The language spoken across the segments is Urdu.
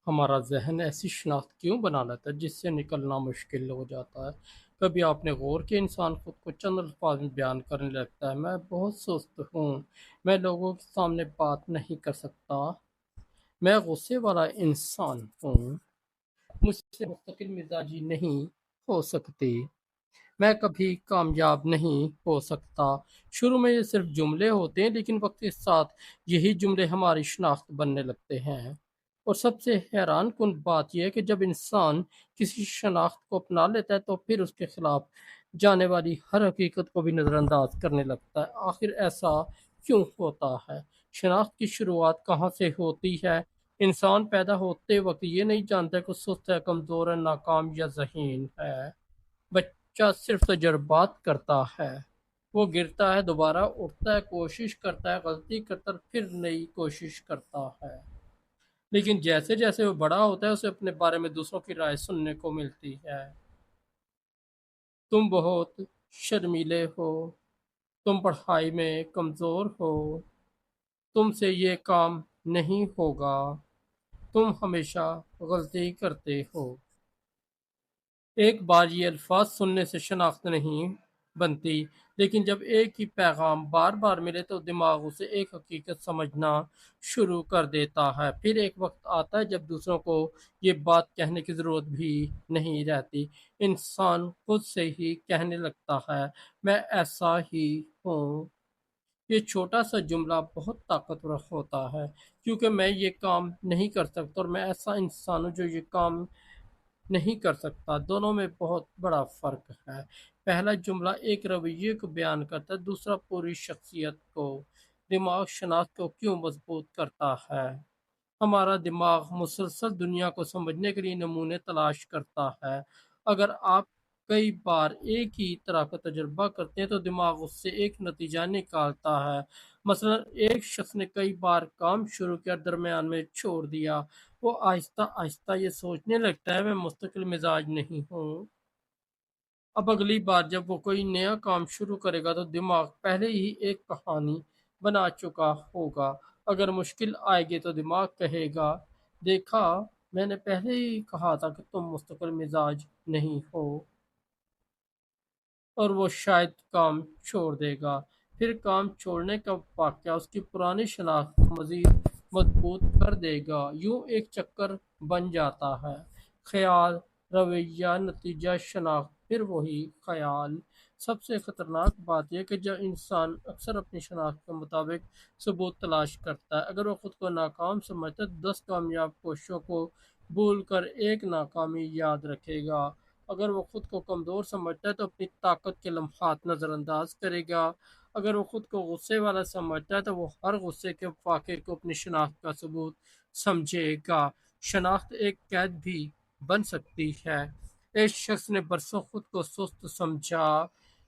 ہمارا ذہن ایسی شناخت کیوں بنا لیتا ہے جس سے نکلنا مشکل ہو جاتا ہے؟ کبھی آپ نے غور کیا انسان خود کو چند الفاظ میں بیان کرنے لگتا ہے: میں بہت سست ہوں، میں لوگوں کے سامنے بات نہیں کر سکتا، میں غصے والا انسان ہوں، مجھ سے مستقل مزاجی نہیں ہو سکتی، میں کبھی کامیاب نہیں ہو سکتا۔ شروع میں یہ صرف جملے ہوتے ہیں، لیکن وقت کے ساتھ یہی جملے ہماری شناخت بننے لگتے ہیں۔ اور سب سے حیران کن بات یہ ہے کہ جب انسان کسی شناخت کو اپنا لیتا ہے تو پھر اس کے خلاف جانے والی ہر حقیقت کو بھی نظر انداز کرنے لگتا ہے۔ آخر ایسا کیوں ہوتا ہے؟ شناخت کی شروعات کہاں سے ہوتی ہے؟ انسان پیدا ہوتے وقت یہ نہیں جانتا کہ سست ہے، کمزور ہے، ناکام یا ذہین ہے۔ بچہ صرف تجربات کرتا ہے، وہ گرتا ہے، دوبارہ اٹھتا ہے، کوشش کرتا ہے، غلطی کرتا ہے، پھر نئی کوشش کرتا ہے۔ لیکن جیسے جیسے وہ بڑا ہوتا ہے اسے اپنے بارے میں دوسروں کی رائے سننے کو ملتی ہے: تم بہت شرمیلے ہو، تم پڑھائی میں کمزور ہو، تم سے یہ کام نہیں ہوگا، تم ہمیشہ غلطی کرتے ہو۔ ایک بار یہ الفاظ سننے سے شناخت نہیں بنتی، لیکن جب ایک ہی پیغام بار بار ملے تو دماغ اسے ایک حقیقت سمجھنا شروع کر دیتا ہے۔ پھر ایک وقت آتا ہے جب دوسروں کو یہ بات کہنے کی ضرورت بھی نہیں رہتی، انسان خود سے ہی کہنے لگتا ہے: میں ایسا ہی ہوں۔ یہ چھوٹا سا جملہ بہت طاقتور ہوتا ہے، کیونکہ میں یہ کام نہیں کر سکتا اور میں ایسا انسان ہوں جو یہ کام نہیں کر سکتا۔ دونوں میں بہت بڑا فرق ہے۔ پہلا جملہ ایک رویے کو بیان کرتا ہے، دوسرا پوری شخصیت کو۔ دماغ شناخت کو کیوں مضبوط کرتا ہے؟ ہمارا دماغ مسلسل دنیا کو سمجھنے کے لیے نمونے تلاش کرتا ہے۔ اگر آپ کئی بار ایک ہی طرح کا تجربہ کرتے ہیں تو دماغ اس سے ایک نتیجہ نکالتا ہے۔ مثلا ایک شخص نے کئی بار کام شروع کیا، درمیان میں چھوڑ دیا، وہ آہستہ آہستہ یہ سوچنے لگتا ہے: میں مستقل مزاج نہیں ہوں۔ اب اگلی بار جب وہ کوئی نیا کام شروع کرے گا تو دماغ پہلے ہی ایک کہانی بنا چکا ہوگا۔ اگر مشکل آئے گی تو دماغ کہے گا: دیکھا، میں نے پہلے ہی کہا تھا کہ تم مستقل مزاج نہیں ہو، اور وہ شاید کام چھوڑ دے گا۔ پھر کام چھوڑنے کا واقعہ اس کی پرانی شناخت کو مزید مضبوط کر دے گا۔ یوں ایک چکر بن جاتا ہے: خیال، رویہ، نتیجہ، شناخت، پھر وہی خیال۔ سب سے خطرناک بات یہ ہے کہ جب انسان اکثر اپنی شناخت کے مطابق ثبوت تلاش کرتا ہے، اگر وہ خود کو ناکام سمجھتا ہے تو 10 کامیاب کوششوں کو بھول کر ایک ناکامی یاد رکھے گا۔ اگر وہ خود کو کمزور سمجھتا ہے تو اپنی طاقت کے لمحات نظر انداز کرے گا۔ اگر وہ خود کو غصے والا سمجھتا ہے تو وہ ہر غصے کے واقعے کو اپنی شناخت کا ثبوت سمجھے گا۔ شناخت ایک قید بھی بن سکتی ہے۔ ایک شخص نے برسوں خود کو سست سمجھا۔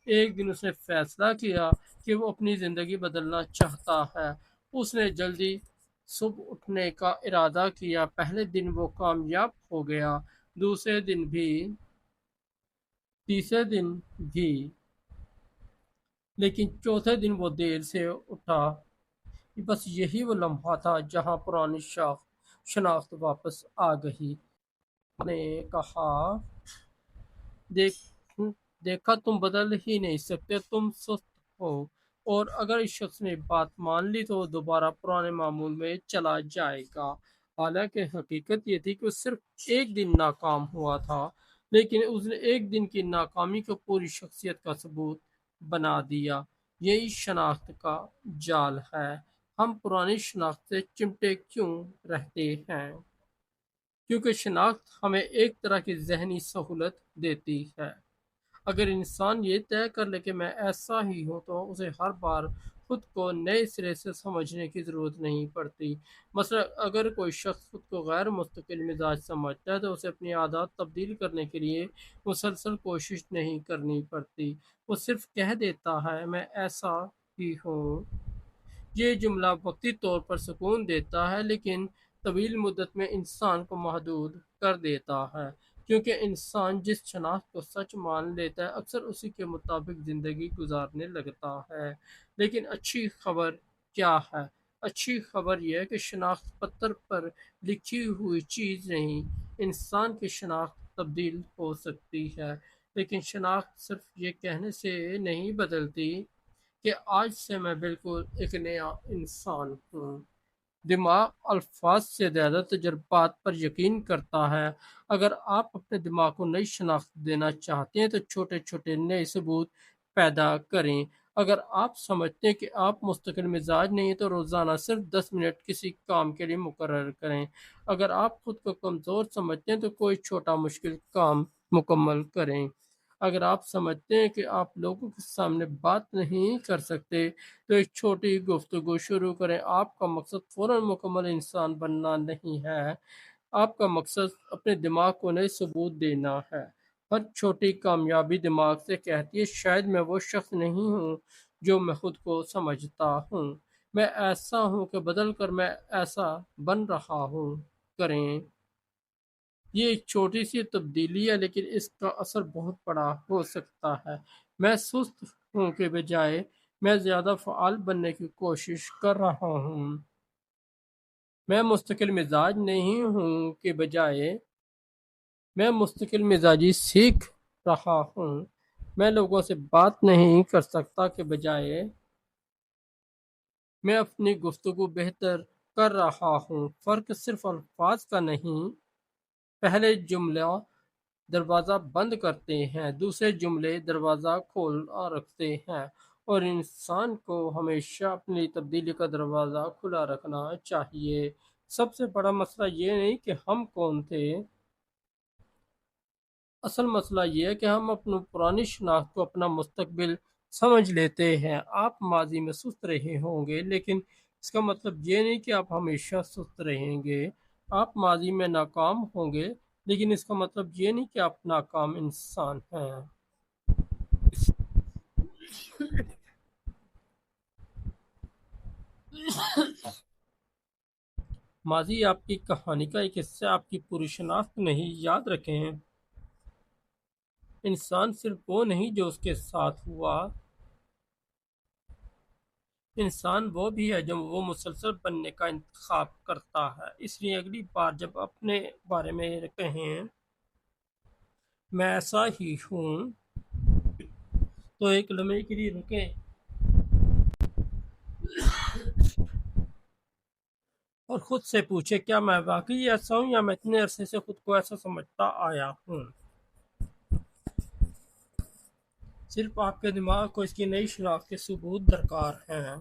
ایک دن اس نے فیصلہ کیا کہ وہ اپنی زندگی بدلنا چاہتا ہے۔ اس نے جلدی صبح اٹھنے کا ارادہ کیا۔ پہلے دن وہ کامیاب ہو گیا، دوسرے دن بھی، تیسرے دن بھی، لیکن چوتھے دن وہ دیر سے اٹھا۔ بس یہی وہ لمحہ تھا جہاں پرانی شناخت واپس آ گئی۔ نے کہا: دیکھ دیکھا، تم بدل ہی نہیں سکتے، تم سست ہو۔ اور اگر اس شخص نے بات مان لی تو وہ دوبارہ پرانے معمول میں چلا جائے گا۔ حالانکہ حقیقت یہ تھی کہ وہ صرف ایک دن ناکام ہوا تھا، لیکن اس نے ایک دن کی ناکامی کو پوری شخصیت کا ثبوت بنا دیا۔ یہی شناخت کا جال ہے۔ ہم پرانی شناخت سے چمٹے کیوں رہتے ہیں؟ کیونکہ شناخت ہمیں ایک طرح کی ذہنی سہولت دیتی ہے۔ اگر انسان یہ طے کر لے کہ میں ایسا ہی ہوں تو اسے ہر بار خود کو نئے سرے سے سمجھنے کی ضرورت نہیں پڑتی۔ مثلا اگر کوئی شخص خود کو غیر مستقل مزاج سمجھتا ہے تو اسے اپنی عادات تبدیل کرنے کے لیے مسلسل کوشش نہیں کرنی پڑتی، وہ صرف کہہ دیتا ہے: میں ایسا ہی ہوں۔ یہ جملہ وقتی طور پر سکون دیتا ہے، لیکن طویل مدت میں انسان کو محدود کر دیتا ہے، کیونکہ انسان جس شناخت کو سچ مان لیتا ہے اکثر اسی کے مطابق زندگی گزارنے لگتا ہے۔ لیکن اچھی خبر کیا ہے؟ اچھی خبر یہ ہے کہ شناخت پتر پر لکھی ہوئی چیز نہیں، انسان کی شناخت تبدیل ہو سکتی ہے، لیکن شناخت صرف یہ کہنے سے نہیں بدلتی کہ آج سے میں بالکل ایک نیا انسان ہوں۔ دماغ الفاظ سے زیادہ تجربات پر یقین کرتا ہے۔ اگر آپ اپنے دماغ کو نئی شناخت دینا چاہتے ہیں تو چھوٹے چھوٹے نئے ثبوت پیدا کریں۔ اگر آپ سمجھتے ہیں کہ آپ مستقل مزاج نہیں ہیں تو روزانہ صرف 10 منٹ کسی کام کے لیے مقرر کریں۔ اگر آپ خود کو کمزور سمجھتے ہیں تو کوئی چھوٹا مشکل کام مکمل کریں۔ اگر آپ سمجھتے ہیں کہ آپ لوگوں کے سامنے بات نہیں کر سکتے تو ایک چھوٹی گفتگو شروع کریں۔ آپ کا مقصد فوراً مکمل انسان بننا نہیں ہے، آپ کا مقصد اپنے دماغ کو نئے ثبوت دینا ہے۔ ہر چھوٹی کامیابی دماغ سے کہتی ہے شاید میں وہ شخص نہیں ہوں جو میں خود کو سمجھتا ہوں، میں ایسا ہوں کہ بدل کر میں ایسا بن رہا ہوں۔ کریں یہ ایک چھوٹی سی تبدیلی ہے لیکن اس کا اثر بہت بڑا ہو سکتا ہے۔ میں سست ہوں کے بجائے میں زیادہ فعال بننے کی کوشش کر رہا ہوں۔ میں مستقل مزاج نہیں ہوں کے بجائے میں مستقل مزاجی سیکھ رہا ہوں۔ میں لوگوں سے بات نہیں کر سکتا کے بجائے میں اپنی گفتگو بہتر کر رہا ہوں۔ فرق صرف الفاظ کا نہیں، پہلے جملہ دروازہ بند کرتے ہیں، دوسرے جملے دروازہ کھولا رکھتے ہیں، اور انسان کو ہمیشہ اپنی تبدیلی کا دروازہ کھلا رکھنا چاہیے۔ سب سے بڑا مسئلہ یہ نہیں کہ ہم کون تھے، اصل مسئلہ یہ ہے کہ ہم اپنی پرانی شناخت کو اپنا مستقبل سمجھ لیتے ہیں۔ آپ ماضی میں سست رہے ہوں گے لیکن اس کا مطلب یہ نہیں کہ آپ ہمیشہ سست رہیں گے۔ آپ ماضی میں ناکام ہوں گے لیکن اس کا مطلب یہ نہیں کہ آپ ناکام انسان ہیں۔ ماضی آپ کی کہانی کا ایک حصہ، آپ کی پوری شناخت نہیں۔ یاد رکھیں انسان صرف وہ نہیں جو اس کے ساتھ ہوا، انسان وہ بھی ہے جو وہ مسلسل بننے کا انتخاب کرتا ہے۔ اس لیے اگلی بار جب اپنے بارے میں کہیں میں ایسا ہی ہوں تو ایک لمحے کے لیے رکیں اور خود سے پوچھیں کیا میں واقعی ایسا ہوں یا میں اتنے عرصے سے خود کو ایسا سمجھتا آیا ہوں۔ صرف آپ کے دماغ کو اس کی نئی شناخت کے ثبوت درکار ہیں۔